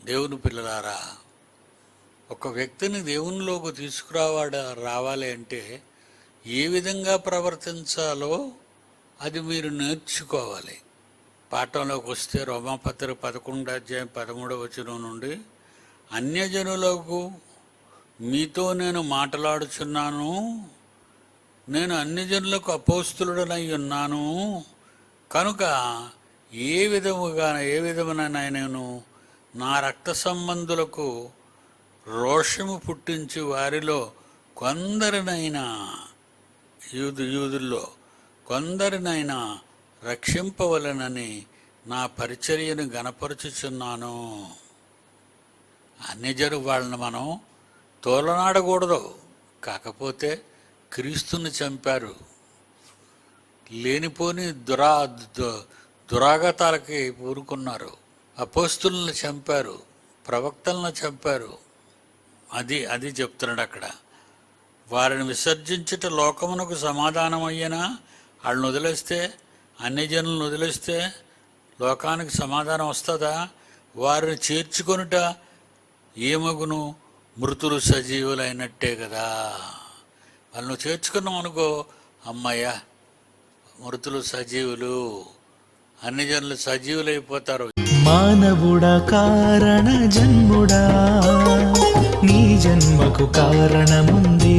దేవుని పిల్లలారా, ఒక వ్యక్తిని దేవునిలోకి రావాలి అంటే ఏ విధంగా ప్రవర్తించాలో అది మీరు నేర్చుకోవాలి. పాఠంలోకి వస్తే రోమాపత్రిక 11:13 నుండి, అన్యజనులకు మీతో నేను మాట్లాడుచున్నాను, నేను అన్యజనులకు అపోస్తులుడనై ఉన్నాను కనుక ఏ విధమున నేను నా రక్త సంబంధులకు రోషము పుట్టించి వారిలో కొందరినైనా యూదుల్లో కొందరినైనా రక్షింపవలనని నా పరిచర్యను గణపరుచుచున్నాను. అన్యజను వాళ్ళని మనం తోలనాడకూడదు. కాకపోతే క్రీస్తుని చంపారు, లేనిపోని దురాగతాలకి పూనుకున్నారు, అపోస్తులను చంపారు, ప్రవక్తలను చంపారు. అది చెప్తున్నాడు అక్కడ. వారిని విసర్జించుట లోకమునకు సమాధానం అయ్యేనా? వాళ్ళని వదిలేస్తే, అన్యజనులను వదిలేస్తే లోకానికి సమాధానం వస్తుందా? వారిని చేర్చుకొనుట ఏమగును? మృతులు సజీవులైనట్టే కదా. వాళ్ళను చేర్చుకున్నాం అనుకో, అమ్మయ్య మృతులు సజీవులు, అన్యజనులు సజీవులైపోతారు. మానవుడా కారణ జన్ముడా, నీ జన్మకు కారణముంది.